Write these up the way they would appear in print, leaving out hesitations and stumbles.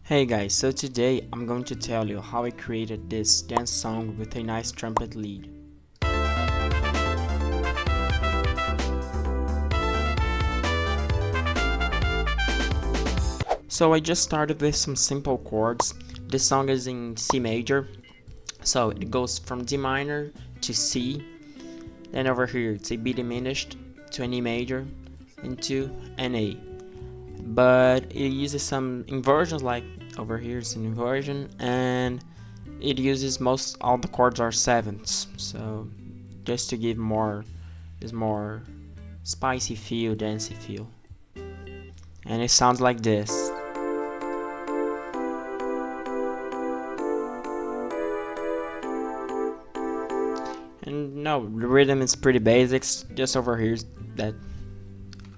Hey guys, so today I'm going to tell you how I created this dance song with a nice trumpet lead. So I just started with some simple chords. This song is in C major, so it goes from D minor to C, then over here it's a B diminished to an E major, into an A. But it uses some inversions, like over here it's an inversion, and it uses most all the chords are sevenths, so just to give more spicy feel, dancey feel. And it sounds like this. And no, the rhythm is pretty basics. Just over here that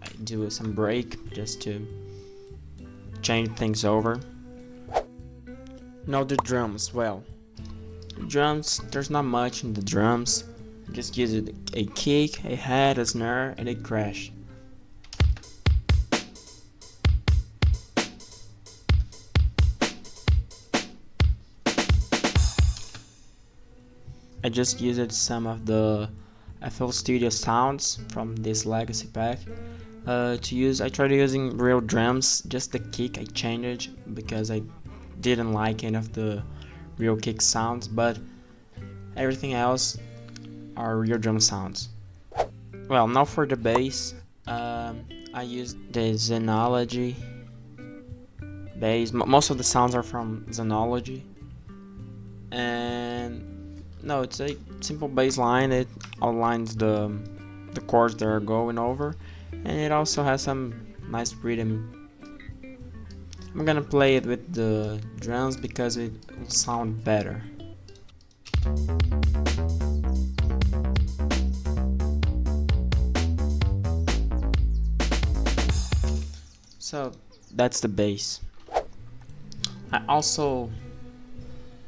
I do some break just to change things over. Now the drums, well, drums, there's not much in the drums. Just use a kick, a head, a snare, and a crash. I just used some of the FL Studio sounds from this legacy pack. I tried using real drums, just the kick I changed because I didn't like any of the real kick sounds, but everything else are real drum sounds. Well, now for the bass, I used the Xenology bass. Most of the sounds are from Xenology, and no, it's a simple bass line. It outlines the chords that are going over, and it also has some nice rhythm. I'm gonna play it with the drums because it will sound better. So that's the bass. I also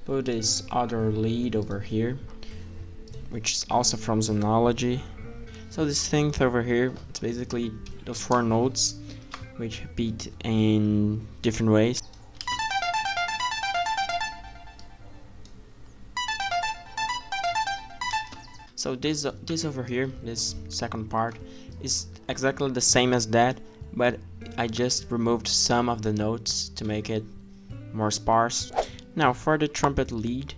put this other lead over here, which is also from Xenology. So this thing over here, it's basically those four notes which repeat in different ways. So this over here, this second part, is exactly the same as that, but I just removed some of the notes to make it more sparse. Now for the trumpet lead,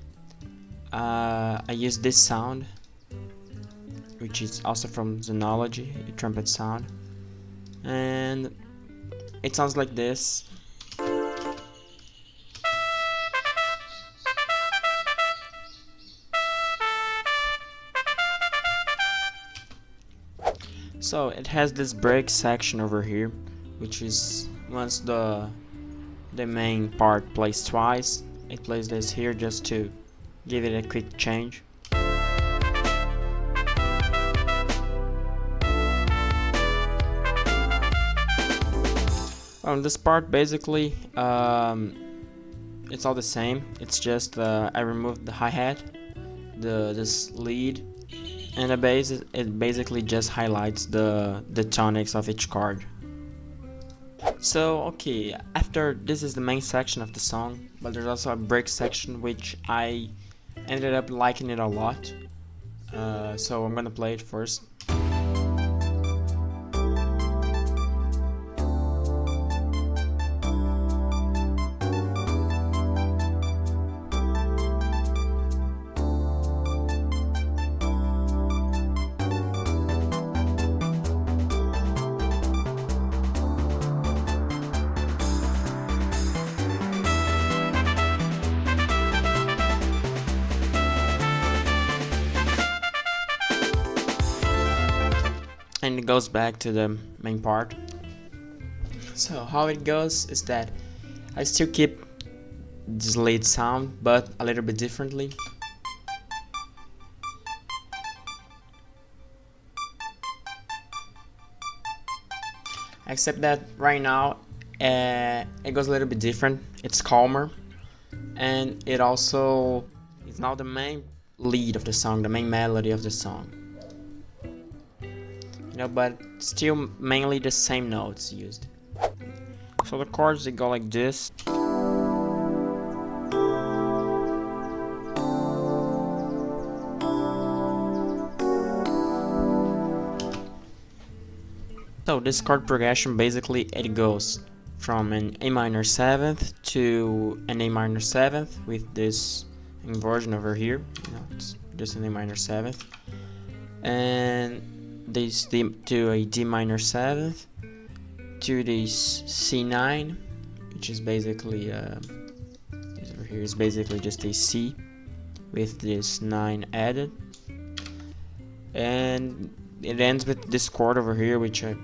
I use this sound, which is also from Xenology, a trumpet sound, and it sounds like this. So it has this break section over here, which is once the main part plays twice, it plays this here just to give it a quick change. This part basically, it's all the same. It's just I removed the hi-hat, this lead, and the bass. It basically just highlights the tonics of each chord. So okay, after this is the main section of the song, but there's also a break section which I ended up liking it a lot. So I'm gonna play it first. And it goes back to the main part. So how it goes is that I still keep this lead sound, but a little bit differently. Except that right now it goes a little bit different. It's calmer, and it also is now the main lead of the song, the main melody of the song. But still mainly the same notes used. So the chords, they go like this. So this chord progression basically it goes from an A minor 7th to an A minor 7th with this inversion over here. It's just an A minor 7th, and this to a D minor 7th, to this C9, which is basically this over here is basically just a C with this 9 added, and it ends with this chord over here, which I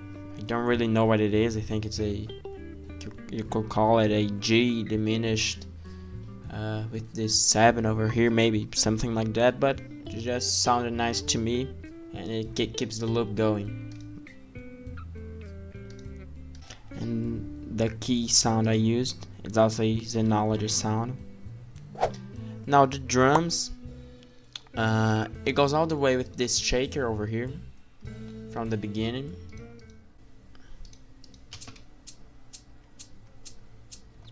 don't really know what it is. I think it's you could call it a G diminished with this 7 over here, maybe something like that, but it just sounded nice to me, and it keeps the loop going. And the key sound I used is also a Xenology sound. Now the drums, it goes all the way with this shaker over here from the beginning.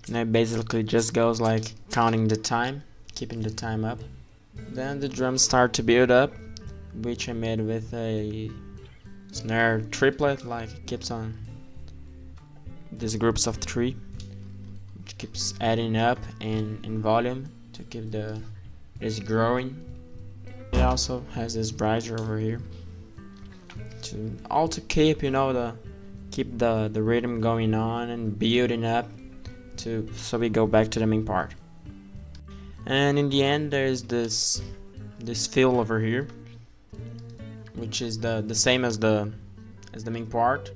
And it basically just goes like counting the time, keeping the time up. Then the drums start to build up, which I made with a snare triplet, like it keeps on these groups of 3, which keeps adding up in volume to keep this growing. It also has this riser over here to keep keep the rhythm going on and building up so we go back to the main part. And in the end there's this fill over here, which is the same as the main part,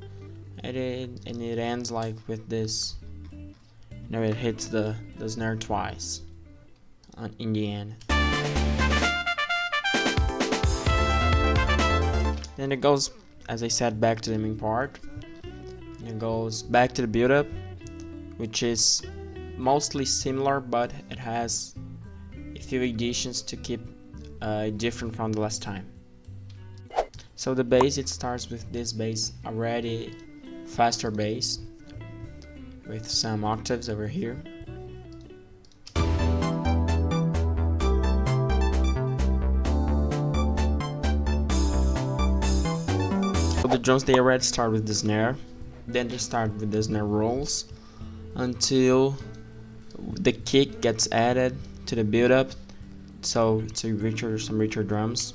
and it ends like with this. It hits the snare twice in the end. Then it goes, as I said, back to the main part, and it goes back to the build up, which is mostly similar, but it has a few additions to keep different from the last time. So the bass, it starts with this bass, already faster bass with some octaves over here. So the drums, they already start with the snare, then they start with the snare rolls until the kick gets added to the build up, so it's some richer drums.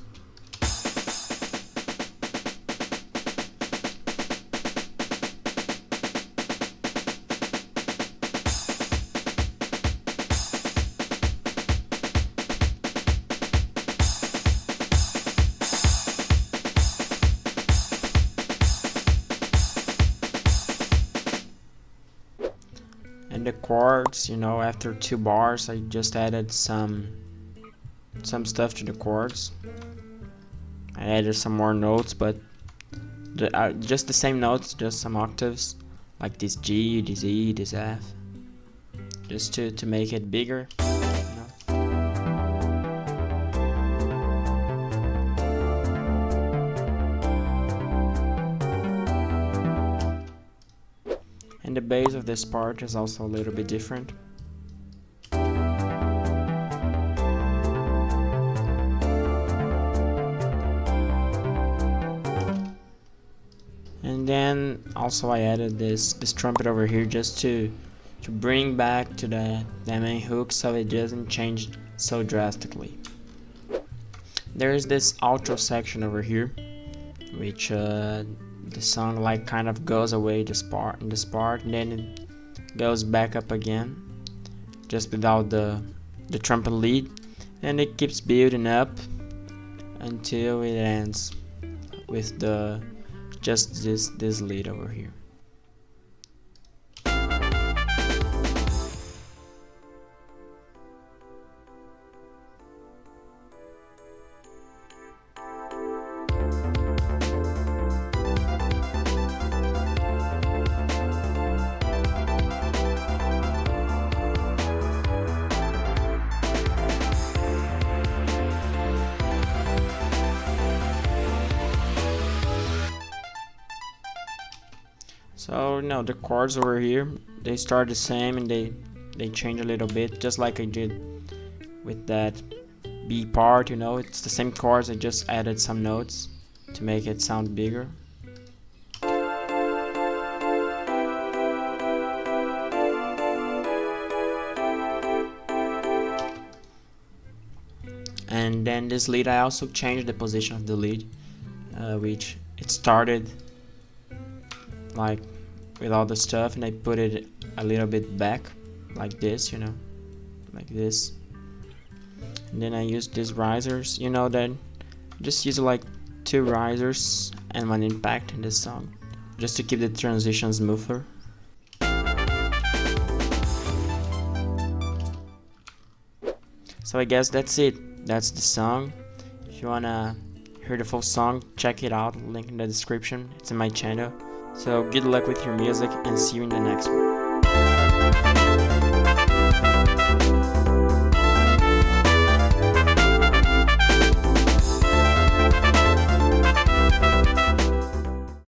And the chords, after 2 bars I just added some stuff to the chords. I added some more notes, but just the same notes, just some octaves, like this G, this E, this F, just to make it bigger. And the bass of this part is also a little bit different. And then also I added this trumpet over here just to bring back to the main hook, so it doesn't change so drastically. There is this outro section over here, which the song like kind of goes away in this part, and then it goes back up again, just without the trumpet lead, and it keeps building up until it ends with just this lead over here. So now the chords over here, they start the same and they change a little bit, just like I did with that B part. It's the same chords, I just added some notes to make it sound bigger. And then this lead, I also changed the position of the lead, which it started like with all the stuff, and I put it a little bit back like this, like this. And then I use these risers, then just use like 2 risers and 1 impact in this song, just to keep the transition smoother. So I guess that's it. That's the song. If you wanna hear the full song, check it out. Link in the description. It's in my channel. So good luck with your music and see you in the next one.